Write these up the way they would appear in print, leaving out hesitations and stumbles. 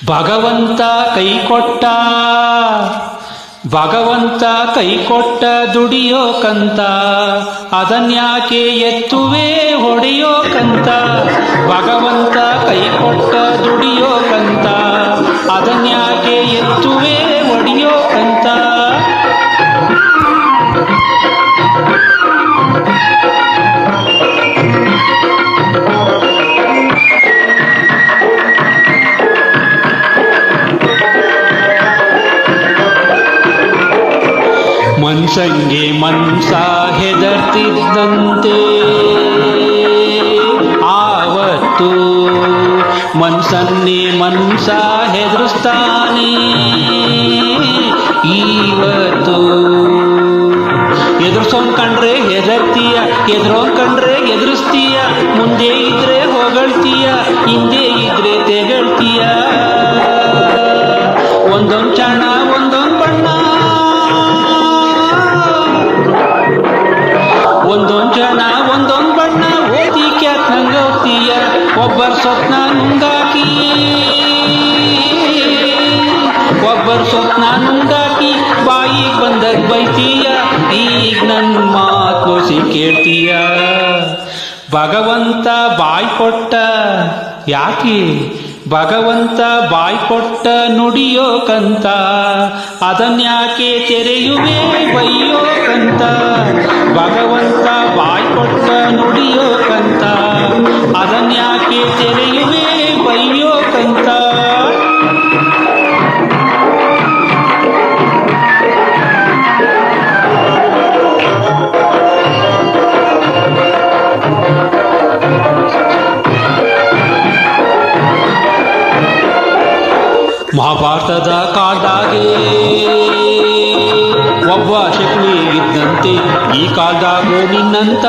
ಭಗವಂತ ಕೈ ಕೊಟ್ಟ, ಭಗವಂತ ಕೈ ಕೊಟ್ಟ ದುಡಿಯೋಕಂತ, ಅದನ್ಯಾಕೆ ಎತ್ತುವೆ ಹೊಡೆಯೋಕಂತ. ಭಗವಂತ ಕೈ ಕೊಟ್ಟ ದುಡಿಯೋಕಂತ, ಅದನ್ಯಾಕೆ ಎತ್ತುವೆ ಹೊಡೆಯೋಕಂತ. ಮನ್ಸಂಗೆ ಮನ್ಸ ಹೆದರ್ತಿದ್ದಂತೆ ಆವತ್ತು, ಮನ್ಸನ್ನೇ ಮನ್ಸ ಹೆದರ್ಸ್ತಾನೆ ಇವತ್ತು. ಎದುರ್ಸೋನ್ ಕಂಡ್ರೆ ಹೆದರ್ತೀಯ, ಎದುರೋನ್ ಕಂಡ್ರೆ ಎದುರಿಸ್ತೀಯ, ಮುಂದೆ ಇದ್ರೆ ಹೊಗಳ್ತೀಯ, ಹಿಂದೆ ಇದ್ರೆ ತೆಗಳ್ತೀಯ. ಒಂದೊಂದ್ ಕ್ಷಣ ಒಂದೊಂದ್ ಬಣ್ಣ, ಒಂದೊಂದ್ ಜನ ಒಂದೊಂದ್ ಬಣ್ಣ, ಓದಿ ಕ್ಯಾತ್ ನಂಗೋಗ್ತೀಯ. ಒಬ್ಬರ ಸ್ವಪ್ನ ನುಂಗಾಕಿ, ಒಬ್ಬರ ಸ್ವಪ್ನ ನುಂಗಾಕಿ, ಬಾಯಿಗೆ ಬಂದಾಗ ಬೈತೀಯ, ಈಗ ನನ್ನ ಮಾತು ಕೇಳ್ತೀಯ. ಭಗವಂತ ಬಾಯಿ ಕೊಟ್ಟ ಯಾಕೆ, ಭಗವಂತ ಬಾಯಿ ಕೊಟ್ಟ ನುಡಿಯೋಕಂತ, ಅದನ್ಯಾಕೆ ತೆರೆಯುವೆ ಬೈಯೋಕಂತ. ಭಗವಂತ ಬಾಯಿ ಕೊಟ್ಟ ನುಡಿಯೋಕಂತ, ಅದನ್ಯಾಕೆ ತೆರೆಯುವೆ ಬೈಯೋಕಂತ. ಮಹಾಭಾರತದ ಕಾಲದಾಗೆ ಒಬ್ಬ ಶಕ್ತಿ ಇದ್ದಂತೆ, ಈ ಕಾಲದಾಗೂ ನಿನ್ನಂತ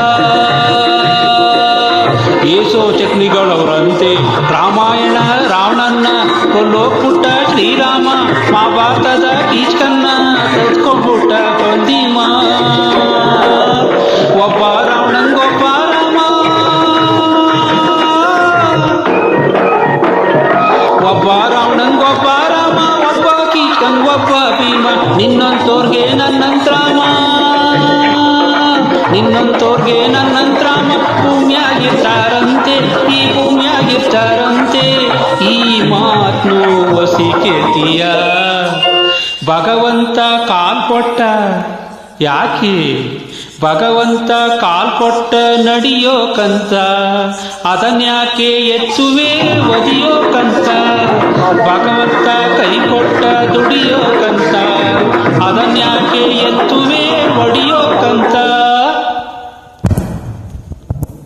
ಏಸೋ ಚಕ್ನಿಗಳವರಂತೆ. ರಾಮಾಯಣ ರಾವಣನ್ನ ಕೊಲ್ಲೋಕ್ ಪುಟ್ಟ ಶ್ರೀರಾಮ, ಮಹಾಭಾರತದ ಕೀಚಕನ್ನ ತೆಗೆದುಕೊಂಡ್ಬಿಟ್ಟ ಕೊಂದಿಮ. ಒಬ್ಬ ರಾವಣಂಗೊಬ್ಬ ರಾಮ, ಒಬ್ಬ ರಾವಣಂಗೊಬ್ಬ ರಾಮ, ಒಬ್ಬ ಕೀಚಕಂಗೊಬ್ಬ ಭೀಮ. ನಿನ್ನಂತೋರ್ಗೆ ನನ್ನಂತ್ರಾಮ, ನಿನ್ನಂತೋರ್ಗೆ ನನ್ನಂತ್ರಾಮ. ಭೂಮಿಯಾಗಿರ್ತಾರಂತೆ, ಈ ಭೂಮಿಯಾಗಿರ್ತಾರಂತೆ, ಈ ಮಾತ್ನು ವಸಿ ಕೇಳ್ತೀಯ. ಭಗವಂತ ಕಾಲ್ ಕೊಟ್ಟ ಯಾಕೆ, ಭಗವಂತ ಕಾಲ್ ಕೊಟ್ಟ ನಡಿಯೋಕಂತ, ಅದನ್ಯಾಕೆ ಎತ್ತುವೆ ಒದಿಯೋಕಂತ. ಭಗವಂತ ಕೈ ಕೊಟ್ಟ ದುಡಿಯೋಕಂತ,